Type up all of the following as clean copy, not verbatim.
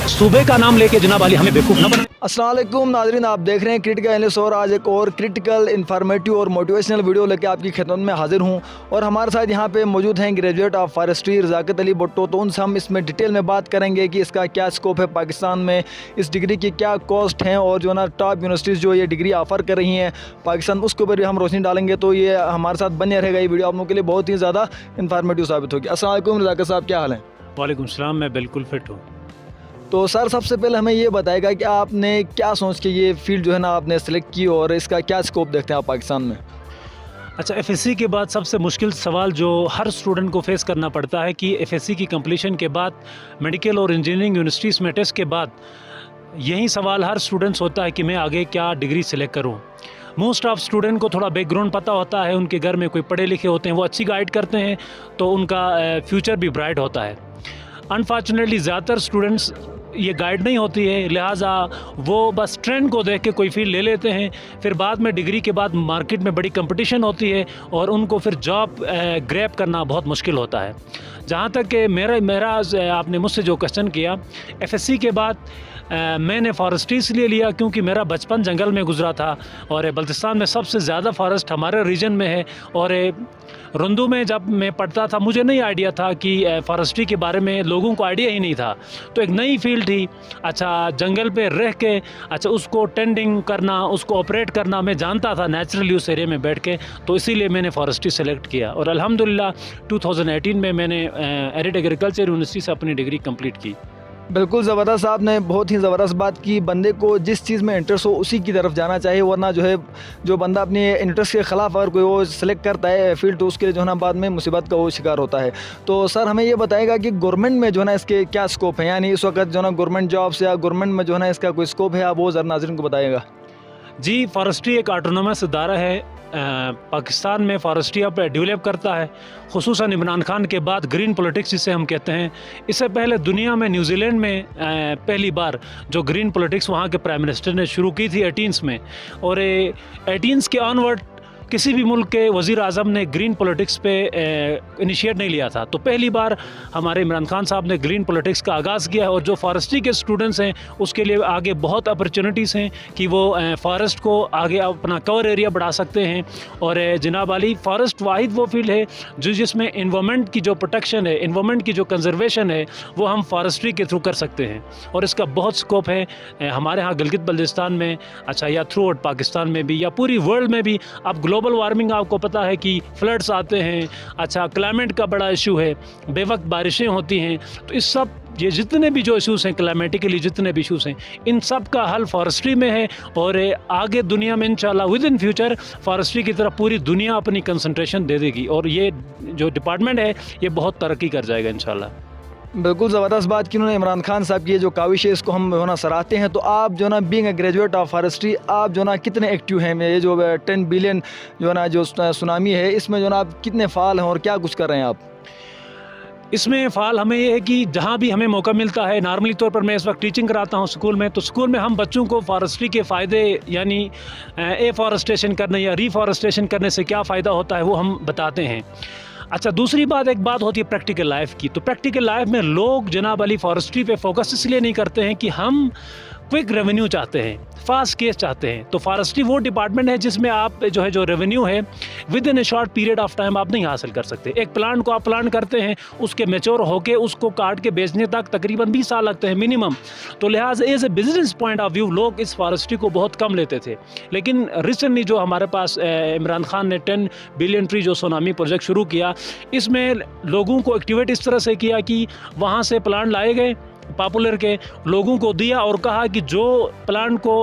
सूबे का नाम लेके जनाब अली हमें बेवकूफ़ न बनाएं। अस्सलाम वालेकुम नाज़रीन, आप देख रहे हैं क्रिटिकल एनालिसिस और आज एक और क्रिटिकल इन्फॉर्मेटिव और मोटिवेशनल वीडियो लेके आपकी खिदमत में हाजिर हूं। और हमारे साथ यहां पे मौजूद हैं graduate of forestry Razaqat Ali Bhutto. तो उनसे हम इसमें डिटेल में बात करेंगे कि इसका क्या स्कोप है पाकिस्तान में, इस डिग्री की क्या कॉस्ट हैं और जो ना टॉप यूनिवर्सिटीज़ जो ये डिग्री ऑफ़र कर रही हैं पाकिस्तान, उसके ऊपर भी हम रोशनी डालेंगे। तो ये हमारे साथ बने रहेगा, ये वीडियो आप लोगों के लिए बहुत ही ज़्यादा इन्फॉर्मेटिव साबित होगी। अस्सलाम वालेकुम रज़ाक़त साहब, क्या हाल है? वालेकुम सलाम, मैं बिल्कुल फिट हूँ। तो सर सबसे पहले हमें ये बताएगा कि आपने क्या सोच के ये फील्ड जो है ना आपने सेलेक्ट की और इसका क्या स्कोप देखते हैं आप पाकिस्तान में? अच्छा, एफएससी के बाद सबसे मुश्किल सवाल जो हर स्टूडेंट को फेस करना पड़ता है कि एफएससी की कंप्लीशन के बाद मेडिकल और इंजीनियरिंग यूनिवर्सिटीज़ में टेस्ट के बाद यही सवाल हर स्टूडेंट्स होता है कि मैं आगे क्या डिग्री सेलेक्ट करूँ। मोस्ट ऑफ स्टूडेंट को थोड़ा बैकग्राउंड पता होता है, उनके घर में कोई पढ़े लिखे होते हैं, वो अच्छी गाइड करते हैं तो उनका फ्यूचर भी ब्राइट होता है। अनफॉर्चुनेटली ज़्यादातर स्टूडेंट्स ये गाइड नहीं होती है, लिहाजा वो बस ट्रेंड को देख के कोई फील्ड ले लेते हैं। फिर बाद में डिग्री के बाद मार्केट में बड़ी कंपटीशन होती है और उनको फिर जॉब ग्रैब करना बहुत मुश्किल होता है। जहाँ तक कि मेरा आपने मुझसे जो क्वेश्चन किया, एफएससी के बाद मैंने फॉरेस्ट्री इसलिए लिया क्योंकि मेरा बचपन जंगल में गुजरा था और बल्तिस्तान में सबसे ज़्यादा फॉरेस्ट हमारे रीजन में है। और रंदू में जब मैं पढ़ता था मुझे नहीं आइडिया था कि फॉरेस्ट्री के बारे में लोगों को आइडिया ही नहीं था, तो एक नई फील्ड थी। अच्छा, जंगल पे रह के अच्छा उसको टेंडिंग करना, उसको ऑपरेट करना मैं जानता था नेचुरली उस एरिया में बैठ के, तो इसीलिए मैंने फॉरेस्ट्री सेलेक्ट किया और अल्हम्दुलिल्लाह 2018 में मैंने एरिड एग्रीकल्चर यूनिवर्सिटी से अपनी डिग्री कंप्लीट की। बिल्कुल ज़बरदस्त, आपने बहुत ही ज़बरदस्त बात की। बंदे को जिस चीज़ में इंटरेस्ट हो उसी की तरफ जाना चाहिए, वरना जो है जो बंदा अपने इंटरेस्ट के ख़िलाफ़ अगर कोई वो सिलेक्ट करता है फील्ड तो उसके लिए जो है ना बाद में मुसीबत का वो शिकार होता है। तो सर हमें ये बताएगा कि गवर्नमेंट में जो है ना इसके क्या स्कोप है, यानी इस वक्त जो है ना गवर्नमेंट जॉब्स या गवर्नमेंट में जो है ना इसका कोई स्कोप है, आप वो ज़रा नाज़रीन को बताइएगा। जी, फॉरेस्ट्री एक ऑटोनोमस इदारा है, पाकिस्तान में फॉरेस्ट्री अब डेवलप करता है, खुसूसन इमरान खान के बाद ग्रीन पॉलिटिक्स जिसे हम कहते हैं। इससे पहले दुनिया में न्यूजीलैंड में पहली बार जो ग्रीन पॉलिटिक्स वहाँ के प्राइम मिनिस्टर ने शुरू की थी 18 में, और 18 के ऑनवर्ड किसी भी मुल्क के वज़ीर आज़म ने ग्रीन पॉलिटिक्स पे इनिशिएट नहीं लिया था। तो पहली बार हमारे इमरान खान साहब ने ग्रीन पॉलिटिक्स का आगाज़ किया और जो फॉरेस्ट्री के स्टूडेंट्स हैं उसके लिए आगे बहुत अपॉर्चुनिटीज़ हैं कि वो फॉरेस्ट को आगे अपना कवर एरिया बढ़ा सकते हैं। और जनाब अली, फॉरेस्ट वाहिद वो फील्ड है जो जिसमें इन्वायरमेंट की जो प्रोटेक्शन है, इन्वायरमेंट की जो कंजर्वेशन है, वो हम फॉरेस्ट्री के थ्रू कर सकते हैं और इसका बहुत स्कोप है हमारे यहाँ गिलगित बल्तिस्तान में, अच्छा या थ्रू आउट पाकिस्तान में भी या पूरी वर्ल्ड में भी। अब ग्लोबल वार्मिंग आपको पता है कि फ्लड्स आते हैं, अच्छा क्लाइमेट का बड़ा इशू है, बेवक्त बारिशें होती हैं, तो इस सब ये जितने भी जो इशूज़ हैं क्लाइमेटिकली जितने भी इशूज़ हैं, इन सब का हल फॉरेस्ट्री में है। और आगे दुनिया में इंशाल्लाह विद इन फ्यूचर फॉरेस्ट्री की तरफ पूरी दुनिया अपनी कंसंट्रेशन दे देगी और ये जो डिपार्टमेंट है ये बहुत तरक्की कर जाएगा इंशाल्लाह। बिल्कुल ज़बरदस्त बात की उन्होंने इमरान खान साहब की, जो काविश है इसको हम जो ना सराहते हैं। तो आप जो ना being a graduate of forestry, आप जो ना कितने एक्टिव हैं? ये जो 10 बिलियन जो ना जो सुनामी है इसमें जो ना आप कितने फ़ाल हैं और क्या कुछ कर रहे हैं आप? इसमें फ़ाल हमें ये है कि जहाँ भी हमें मौका मिलता है, नॉर्मली तौर पर मैं इस वक्त टीचिंग कराता हूँ स्कूल में, तो स्कूल में हम बच्चों को फॉरेस्ट्री के फ़ायदे यानी एफॉरेस्टेशन करने या रिफॉरेस्टेशन करने से क्या फ़ायदा होता है वो हम बताते हैं। अच्छा, दूसरी बात एक बात होती है प्रैक्टिकल लाइफ की। तो प्रैक्टिकल लाइफ में लोग जनाब अली फॉरेस्ट्री पे फोकस इसलिए नहीं करते हैं कि हम क्विक रेवेन्यू चाहते हैं, फास्ट केस चाहते हैं। तो फॉरेस्ट्री वो डिपार्टमेंट है जिसमें आप जो रेवेन्यू है with in A short period of time आप नहीं हासिल कर सकते। एक प्लांट को आप प्लांट करते हैं, उसके मैच्योर होके उसको काट के बेचने तक तकरीबन 20 साल लगते हैं मिनिमम। तो लिहाजा as a business point of view लोग इस फॉरेस्ट्री को बहुत कम लेते थे। लेकिन रिसेंटली जो हमारे पास इमरान खान ने 10 बिलियन ट्री जो सुनामी प्रोजेक्ट शुरू किया, इसमें लोगों को एक्टिवेट इस तरह से किया कि वहाँ से प्लांट लाए गए, पॉपुलर के लोगों को दिया और कहा कि जो प्लांट को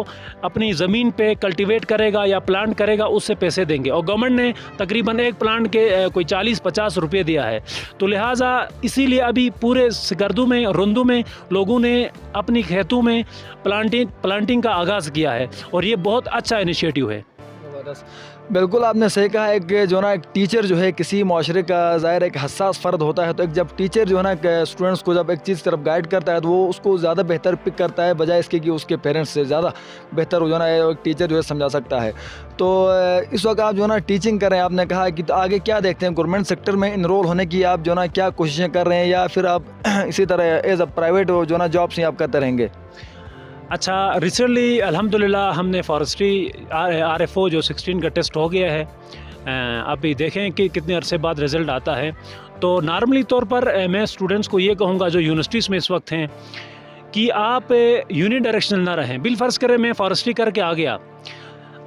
अपनी ज़मीन पे कल्टीवेट करेगा या प्लांट करेगा उससे पैसे देंगे। और गवर्नमेंट ने तकरीबन एक प्लांट के कोई 40-50 रुपये दिया है। तो लिहाजा इसीलिए अभी पूरे सिकरदू में, रुंदू में लोगों ने अपनी खेतों में प्लांटिंग का आगाज़ किया है और ये बहुत अच्छा इनिशिएटिव है। ज़बरदस्त। बिल्कुल आपने सही कहा, एक जो ना एक टीचर जो है किसी माशरे का ज़ाहिर एक हसास फ़र्द होता है, तो एक जब टीचर जो है ना स्टूडेंट्स को जब एक चीज़ की तरफ गाइड करता है तो वो उसको ज़्यादा बेहतर पिक करता है बजाय इसके कि उसके पेरेंट्स से ज़्यादा बेहतर जो है ना एक टीचर जो है समझा सकता है। तो इस वक्त आप जो है ना टीचिंग कर रहे हैं, आपने कहा कि तो आगे क्या देखते हैं गवर्नमेंट सेक्टर में इनरोल होने की आप जो है ना क्या कोशिशें कर रहे हैं, या फिर आप इसी तरह एज अ प्राइवेट जो है ना जॉब्स ही आप करते रहेंगे? अच्छा, रिसेंटली अल्हम्दुलिल्लाह हमने फॉरेस्ट्री RFO जो 16 का टेस्ट हो गया है। अभी देखें कि कितने अरसे बाद रिज़ल्ट आता है। तो नॉर्मली तौर पर मैं स्टूडेंट्स को ये कहूँगा जो यूनिवर्सिटीज़ में इस वक्त हैं कि आप यूनिडायरेक्शनल ना रहें। बिल फ़र्ज़ करें मैं फॉरेस्ट्री करके आ गया,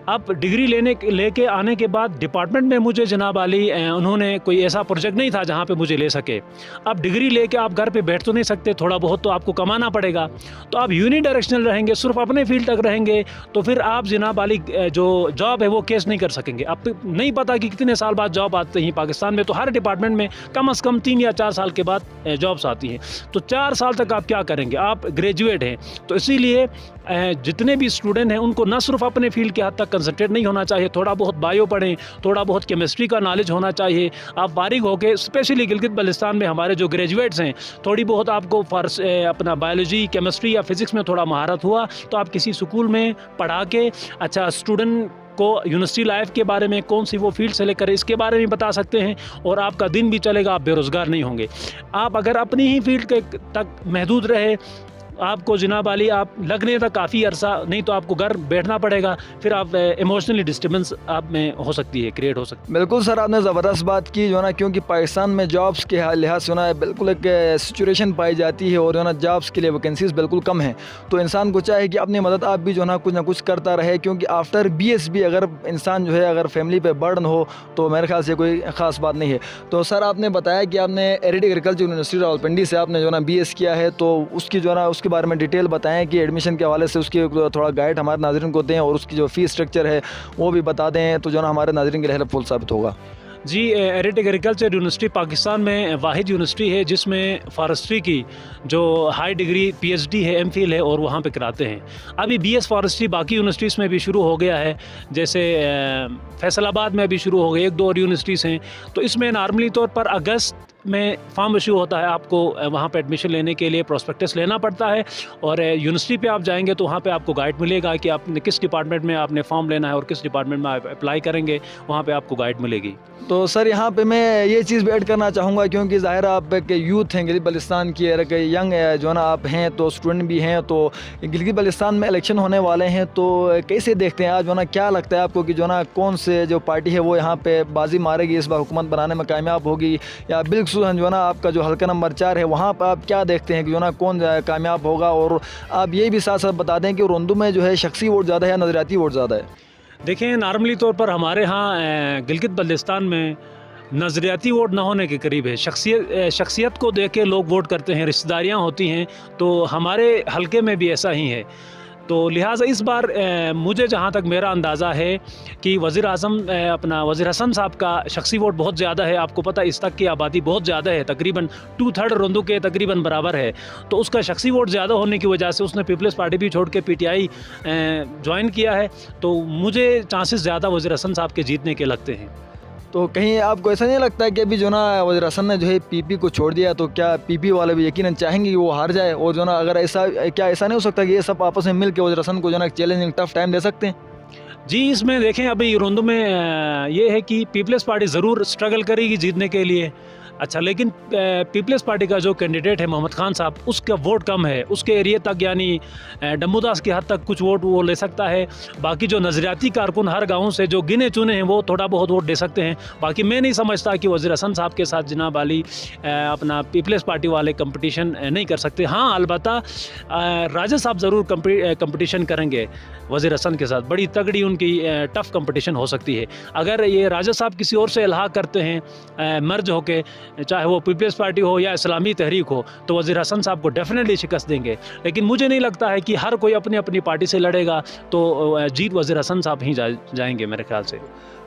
अब डिग्री लेके आने के बाद डिपार्टमेंट में मुझे जनाब आली उन्होंने कोई ऐसा प्रोजेक्ट नहीं था जहाँ पे मुझे ले सके। अब डिग्री लेके आप घर पे बैठ तो नहीं सकते, थोड़ा बहुत तो आपको कमाना पड़ेगा। तो आप यूनिडायरेक्शनल रहेंगे, सिर्फ अपने फील्ड तक रहेंगे, तो फिर आप जनाब आली जो जॉब है वो केस नहीं कर सकेंगे। अब नहीं पता कि कितने साल बाद जॉब आते हैं पाकिस्तान में, तो हर डिपार्टमेंट में कम अज़ कम 3 या 4 साल के बाद जॉब्स आती हैं। तो 4 साल तक आप क्या करेंगे? आप ग्रेजुएट हैं, तो इसीलिए जितने भी स्टूडेंट हैं उनको न सिर्फ अपने फील्ड के हद तक कंसंट्रेट नहीं होना चाहिए, थोड़ा बहुत बायो पढ़ें, थोड़ा बहुत केमिस्ट्री का नॉलेज होना चाहिए। आप फारिग होकर स्पेशली गिलगित बल्तिस्तान में हमारे जो ग्रेजुएट्स हैं, थोड़ी बहुत आपको अपना बायोलॉजी, केमिस्ट्री या फिज़िक्स में थोड़ा महारत हुआ तो आप किसी स्कूल में पढ़ा के अच्छा स्टूडेंट को यूनिवर्सिटी लाइफ के बारे में कौन सी वो फील्ड सेलेक्ट करें इसके बारे में बता सकते हैं, और आपका दिन भी चलेगा, आप बेरोज़गार नहीं होंगे। आप अगर अपनी ही फील्ड के तक महदूद रहे, आपको जनाब आली आप लगने तक काफ़ी अरसा, नहीं तो आपको घर बैठना पड़ेगा, फिर आप इमोशनली डिस्टर्बेंस आप में हो सकती है, क्रिएट हो सकती है। बिल्कुल सर, आपने ज़बरदस्त बात की जो ना, क्योंकि पाकिस्तान में जॉब्स के लिहाज से ना बिल्कुल एक सिचुएशन पाई जाती है और जो ना जॉब्स के लिए वैकेंसीज बिल्कुल कम हैं। तो इंसान को चाहिए कि अपनी मदद आप भी जो ना कुछ करता रहे, क्योंकि आफ्टर BS भी अगर इंसान जो है अगर फैमिली पे बर्डन हो तो मेरे ख्याल से कोई ख़ास बात नहीं है। तो सर आपने बताया कि आपने एग्रीकल्चर यूनिवर्सिटी रावलपिंडी से आपने जो ना BS किया है, तो उसकी जो ना उसके बारे में डिटेल बताएं कि एडमिशन के हवाले से उसकी थोड़ा गाइड हमारे नाज़रीन को दें, और उसकी जो फ़ीस स्ट्रक्चर है वो भी बता दें, तो जो ना हमारे नाज़रीन के लिए हेल्पफुल साबित होगा। जी, एग्रीकल्चर यूनिवर्सिटी पाकिस्तान में वाहिद यूनिवर्सिटी है जिसमें फॉरेस्ट्री की जो हाई डिग्री PhD है, MPhil है, और वहाँ पे कराते हैं। अभी BS फॉरेस्ट्री बाकी यूनिवर्सिटीज़ में भी शुरू हो गया है, जैसे फैसलाबाद में अभी शुरू हो गए, 1-2 और यूनिवर्सिटीज़ हैं। तो इसमें नॉर्मली तौर पर अगस्त में फॉर्म इशू होता है, आपको वहाँ पे एडमिशन लेने के लिए प्रोस्पेक्टस लेना पड़ता है, और यूनिवर्सिटी पे आप जाएंगे तो वहाँ पे आपको गाइड मिलेगा कि आपने किस डिपार्टमेंट में आपने फॉर्म लेना है और किस डिपार्टमेंट में आप अप्लाई करेंगे, वहाँ पे आपको गाइड मिलेगी। तो सर यहाँ पे मैं ये चीज़ भी ऐड करना चाहूँगा, क्योंकि ज़ाहिर आप एक यूथ हैं गिलगित बल्तिस्तान की, एक यंग जो ना आप हैं, तो स्टूडेंट भी हैं, तो गिलगित बल्तिस्तान में इलेक्शन होने वाले हैं, तो कैसे देखते हैं आज जो ना, क्या लगता है आपको कि जो ना कौन से जो पार्टी है वो यहाँ पे बाजी मारेगी, इस बार हुकूमत बनाने में कामयाब होगी, या बिल्कुल जो ना आपका जो हल्का नंबर 4 है वहाँ पर आप क्या देखते हैं कि जो ना कौन कामयाब होगा? और आप ये भी साथ साथ बता दें कि रोंदू में जो है शख्सी वोट ज़्यादा है या नज़रियाती वोट ज़्यादा है? देखें, नॉर्मली तौर पर हमारे यहाँ गिलगित बल्तिस्तान में नज़रियाती वोट ना होने के करीब है। शख्सियत को देख के लोग वोट करते हैं, रिश्तेदारियाँ होती हैं, तो हमारे हलके में भी ऐसा ही है। तो लिहाजा इस बार मुझे जहाँ तक मेरा अंदाज़ा है कि वज़ीर आज़म अपना वज़ीर हसन साहब का शख्सी वोट बहुत ज़्यादा है। आपको पता है इस तक की आबादी बहुत ज़्यादा है, तकरीबन 2/3 रोंदू के तकरीबन बराबर है। तो उसका शख्सी वोट ज़्यादा होने की वजह से उसने पीपल्स पार्टी भी छोड़ के PTI ज्वाइन किया है। तो मुझे चांसेस ज़्यादा वज़ीर हसन साहब के जीतने के लगते हैं। तो कहीं आपको ऐसा नहीं लगता कि अभी जो ना वज़ीर हसन ने जो है PP को छोड़ दिया, तो क्या PP वाले भी यकीनन चाहेंगे कि वो हार जाए? और जो ना अगर ऐसा, क्या ऐसा नहीं हो सकता कि ये सब आपस में मिल के वज़ीर हसन को जो ना चैलेंजिंग टफ टाइम दे सकते हैं? जी, इसमें देखें अभी रोंदू में ये है कि पीपल्स पार्टी ज़रूर स्ट्रगल करेगी जीतने के लिए। अच्छा, लेकिन पीपल्स पार्टी का जो कैंडिडेट है मोहम्मद खान साहब, उसका वोट कम है, उसके एरिए तक यानी डम्बूदास के हद तक कुछ वोट वो ले सकता है। बाकी जो नज़रियाती कारकुन हर गाँव से जो गिने चुने हैं वो थोड़ा बहुत वोट दे सकते हैं। बाकी मैं नहीं समझता कि वज़ीर हसन साहब के साथ जनाब आली अपना पीपल्स पार्टी वाले कंपटीशन नहीं कर सकते। हाँ, अलबत्ता राजा साहब ज़रूर कंपटीशन करेंगे वज़ीर हसन के साथ, बड़ी तगड़ी उनकी टफ़ कंपटीशन हो सकती है। अगर ये राजा साहब किसी और से इल्हाक करते हैं मर्ज होके, चाहे वो पीपल्स पार्टी हो या इस्लामी तहरीक हो, तो वज़ीर हसन साहब को डेफिनेटली शिकस्त देंगे। लेकिन मुझे नहीं लगता है कि हर कोई अपनी अपनी पार्टी से लड़ेगा, तो जीत वज़ीर हसन साहब ही जाएंगे मेरे ख्याल से।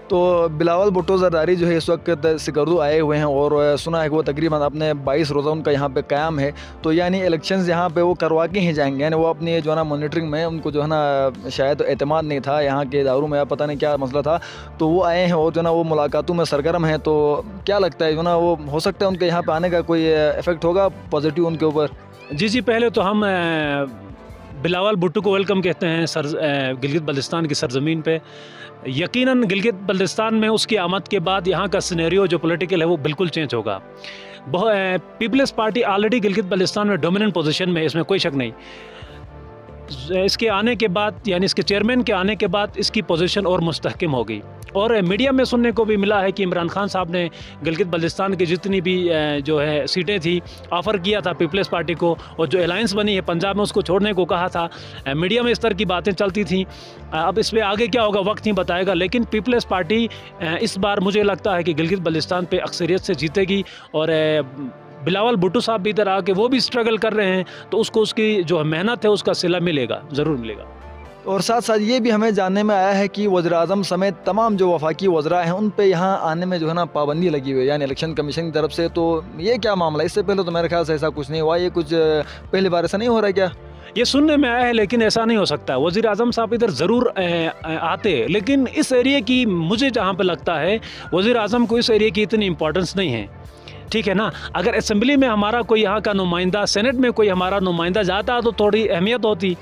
तो बिलावल भुट्टो जरदारी जो है इस वक्त सिकरदू आए हुए हैं और सुना है कि वो तकरीबन अपने 22 रोज़ा उनका यहाँ पे क़याम है। तो यानी इलेक्शंस यहाँ पे वो करवा के ही जाएंगे, यानी वो अपनी जो है ना मॉनिटरिंग में उनको जो है ना शायद एतमाद नहीं था यहाँ के इदारों में, या पता नहीं क्या मसला था, तो वो आए हैं और जो है ना वो मुलाकातों में सरगर्म हैं। तो क्या लगता है जो ना वो हो सकता है उनके यहाँ पे आने का कोई इफ़ेक्ट होगा पॉजिटिव उनके ऊपर? जी, पहले तो हम बिलावल भुट्टो को वेलकम कहते हैं गिलगित बल्तिस्तान की सरज़मीन पे। यकीनन गिलगित बल्तिस्तान में उसकी आमद के बाद यहाँ का सिनेरियो जो पॉलिटिकल है वो बिल्कुल चेंज होगा। Peoples party already Gilgit Baltistan में डोमिनेंट पोजीशन में है, इसमें कोई शक नहीं। इसके आने के बाद यानी इसके चेयरमैन के आने के बाद इसकी पोजीशन और मुस्तहकम हो गई। और मीडिया में सुनने को भी मिला है कि इमरान खान साहब ने गिलगित बल्तिस्तान की जितनी भी जो है सीटें थी ऑफ़र किया था पीपल्स पार्टी को, और जो अलायंस बनी है पंजाब में उसको छोड़ने को कहा था। मीडिया में इस तरह की बातें चलती थी। अब इस पर आगे क्या होगा वक्त ही बताएगा, लेकिन पीपल्स पार्टी इस बार मुझे लगता है कि गिलगित बल्तिस्तान पे अक्सरियत से जीतेगी। और बिलावल भुट्टो साहब भी इधर आके वो भी स्ट्रगल कर रहे हैं, तो उसको उसकी जो मेहनत है उसका सिला मिलेगा, ज़रूर मिलेगा। और साथ साथ ये भी हमें जानने में आया है कि वज़ीर-ए-आज़म समेत तमाम जो वफाकी वज़रा हैं उन पे यहाँ आने में जो है ना पाबंदी लगी हुई है, यानी इलेक्शन कमीशन की तरफ से। तो ये क्या मामला है? इससे पहले तो मेरे ख्याल से ऐसा कुछ नहीं हुआ, ये कुछ पहली बार ऐसा नहीं हो रहा है क्या? ये सुनने में आया है, लेकिन ऐसा नहीं हो सकता। वज़ीर-ए-आज़म साहब इधर ज़रूर आते, लेकिन इस एरिया की मुझे जहाँ पे लगता है वज़ीर-ए-आज़म को इस एरिया की इतनी इम्पोर्टेंस नहीं है, ठीक है ना। अगर असेंबली में हमारा कोई यहाँ का नुमाइंदा, सेनेट में कोई हमारा नुमाइंदा जाता तो थोड़ी अहमियत होती।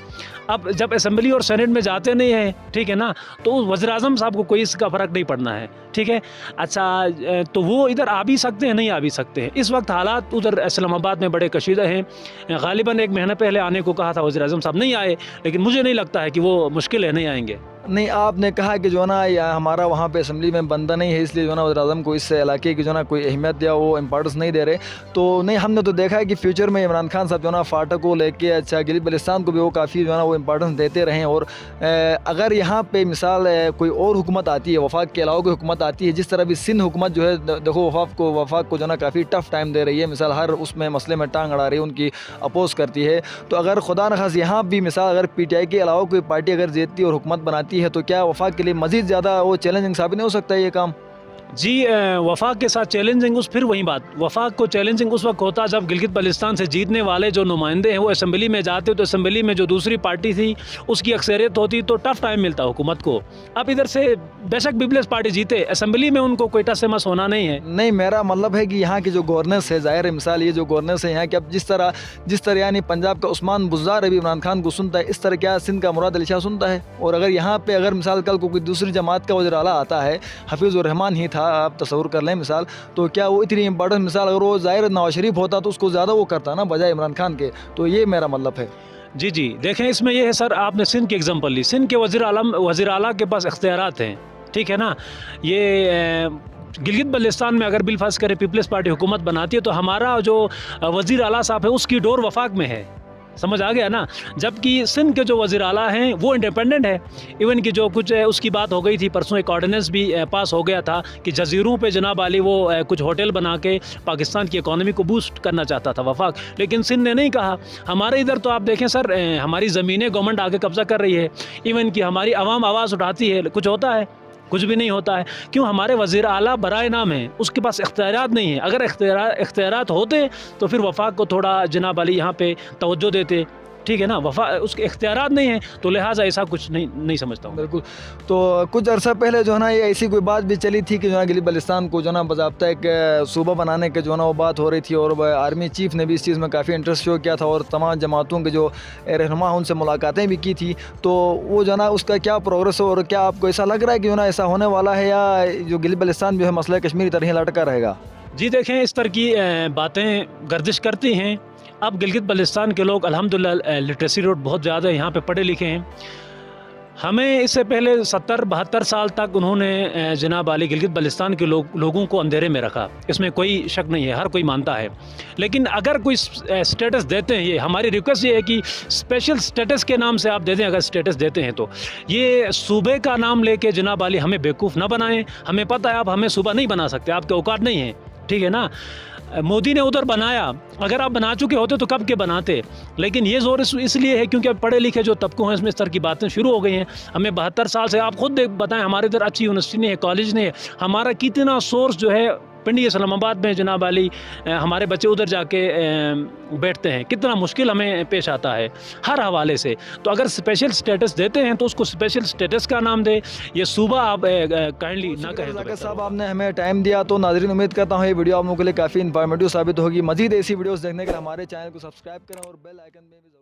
अब जब असेंबली और सेनेट में जाते नहीं हैं, ठीक है ना, तो वज़ीर-ए-आज़म साहब को कोई इसका फ़र्क नहीं पड़ना है, ठीक है। अच्छा, तो वो इधर आ भी सकते हैं, नहीं आ भी सकते हैं। इस वक्त हालात उधर इस्लामाबाद में बड़े कशीदा हैं। ग़ालिबन 1 महीना पहले आने को कहा था वज़ीर-ए-आज़म साहब, नहीं आए, लेकिन मुझे नहीं लगता है कि वो मुश्किल है, नहीं आएंगे। नहीं, आपने कहा कि जो है ना या हमारा वहाँ पे असेंबली में बंदा नहीं है, इसलिए जो है ना वज़ीर-ए-आज़म को इस इलाके की जो है ना कोई अहमियत या वो इम्पोर्टेंस नहीं दे रहे। तो नहीं, हमने तो देखा है कि फ्यूचर में इमरान खान साहब जो है ना फाटक को लेके अच्छा गिलगित बल्तिस्तान को भी वो काफ़ी जो है ना वो इम्पोर्टेंस देते रहे। और अगर यहाँ पे मिसाल कोई और हुकूमत आती है, वफाक के अलावा कोई हुकूमत आती है, जिस तरह भी सिंध हुकूमत जो है देखो वफाक को जो है ना काफ़ी टफ़ टाइम दे रही है, मिसाल हर उसमें मसले में टांग अड़ा रही है, उनकी अपोज़ करती है। तो अगर खुदा न खास यहाँ भी मिसाल अगर PTI के अलावा कोई पार्टी अगर जीतती और हुकूमत बनाती है, तो क्या वफाक के लिए मज़ीद ज़्यादा वो चैलेंजिंग साबित नहीं हो सकता है ये काम? जी, वफाक के साथ चैलेंजिंग फिर वही बात, वफाक को चैलेंजिंग उस वक्त होता जब गिलगित बल्तिस्तान से जीतने वाले जो नुमाइंदे हैं वो असेंबली में जाते, तो असेंबली में जो दूसरी पार्टी थी उसकी अक्सरियत होती, तो टफ़ टाइम मिलता हुकूमत को। अब इधर से बेशक पीपल्स पार्टी जीते, असेंबली में उनको कोई टस से मस होना नहीं है। नहीं, मेरा मतलब है कि यहाँ की जो गवर्नेंस है, ज़ाहिर है मिसाल ये जो गवर्नेंस है यहाँ की, अब जिस तरह यानी पंजाब का उस्मान बुज़दार अभी इमरान खान को सुनता है, इस तरह क्या सिंध का मुराद अली शाह सुनता है? और अगर यहाँ पर अगर मिसाल कल को कोई दूसरी जमात का वज़ीर आला आता है, हफीज़ुर रहमान ही था, आप तस्वुर कर लें मिसाल, तो क्या वो इतनी इंपॉर्टेंट मिसाल अगर वो ज़ाहिर नवाज शरीफ होता तो उसको ज़्यादा वो करता ना बजाय इमरान खान के। तो ये मेरा मतलब है। जी जी, देखें इसमें ये है सर, आपने सिंध की एग्जांपल ली। सिंध के वज़ीर आला के पास इख्तियारात हैं, ठीक है ना। ये गिलगित बल्तिस्तान में अगर बिलफर्ज करे पीपल्स पार्टी हुकूमत बनाती है, तो हमारा जो वज़ीर आला साहब है उसकी डोर वफाक में है, समझ आ गया ना। जबकि सिंध के जो वज़ीर आला हैं वो इंडिपेंडेंट है। इवन की जो कुछ उसकी बात हो गई थी परसों, एक ऑर्डिनेंस भी पास हो गया था कि जजीरों पे जनाब आली वो कुछ होटल बना के पाकिस्तान की इकॉनमी को बूस्ट करना चाहता था वफाक, लेकिन सिंध ने नहीं कहा। हमारे इधर तो आप देखें सर, हमारी ज़मीनें गवर्नमेंट आके कब्ज़ा कर रही है, इवन कि हमारी आवाम आवाज़ उठाती है, कुछ होता है? कुछ भी नहीं होता है। क्यों? हमारे वज़ीर आला बराए नाम है, उसके पास इख्तियारात नहीं है। अगर इख्तियारात होते तो फिर वफाक को थोड़ा जनाब अली यहाँ पे तवज्जो देते, ठीक है ना। उसके इख्तियारात नहीं है, तो लिहाजा ऐसा कुछ नहीं समझता हूँ। बिल्कुल। तो कुछ अर्सा पहले जो है ना ये ऐसी कोई बात भी चली थी कि जो है गिलगित बल्तिस्तान को जो है ना बाज़ाब्ता एक सूबा बनाने के जो है ना वो बात हो रही थी, और आर्मी चीफ़ ने भी इस चीज़ में काफ़ी इंटरेस्ट शो किया था, और तमाम जमातों के जो रहनुमा उनसे मुलाकातें भी की थी। तो वो जो है ना उसका क्या प्रोग्रेस हो, और क्या आपको ऐसा लग रहा है कि जो है ना ऐसा होने वाला है, या जो गिलगित बल्तिस्तान जो है मसला कश्मीर तरह लटका रहेगा? जी देखें, इस तरह की बातें गर्दिश करती हैं। अब गिलगित बल्तिस्तान के लोग अल्हम्दुलिल्लाह लिटरेसी रेट बहुत ज़्यादा है, यहाँ पे पढ़े लिखे हैं। हमें इससे पहले 70-72 साल तक उन्होंने जनाब आली गिलगित बल्तिस्तान के लोगों को अंधेरे में रखा, इसमें कोई शक नहीं है, हर कोई मानता है। लेकिन अगर कोई स्टेटस देते हैं, ये हमारी रिक्वेस्ट ये है कि स्पेशल स्टेटस के नाम से आप दे दें। अगर स्टेटस देते हैं तो ये सूबे का नाम लेके जनाब आली हमें बेवकूफ़ ना बनाएं। हमें पता है आप हमें सूबा नहीं बना सकते, आपके औकात नहीं है, ठीक है ना। मोदी ने उधर बनाया, अगर आप बना चुके होते तो कब के बनाते। लेकिन ये ज़ोर इसलिए है क्योंकि अब पढ़े लिखे जो तबकों हैं इसमें इस तरह की बातें शुरू हो गई हैं। हमें 72 साल से, आप खुद बताएं, हमारे इधर अच्छी यूनिवर्सिटी नहीं है, कॉलेज नहीं है, हमारा कितना सोर्स जो है पिंडी इस्लामाबाद में जनाब अली, हमारे बच्चे उधर जाके बैठते हैं, कितना मुश्किल हमें पेश आता है हर हवाले से। तो अगर स्पेशल स्टेटस देते हैं तो उसको स्पेशल स्टेटस का नाम दे, ये सूबा आप काइंडली ना कहें। रज़ाक़त साहब, आपने हमें टाइम दिया, तो नाज़रीन उम्मीद करता हूँ ये वीडियो आप लोगों के लिए काफ़ी इंफॉर्मेटिव साबित होगी। मज़ीद ऐसी वीडियोस देखने के लिए हमारे चैनल को सब्सक्राइब करें और बेल आइकन में भी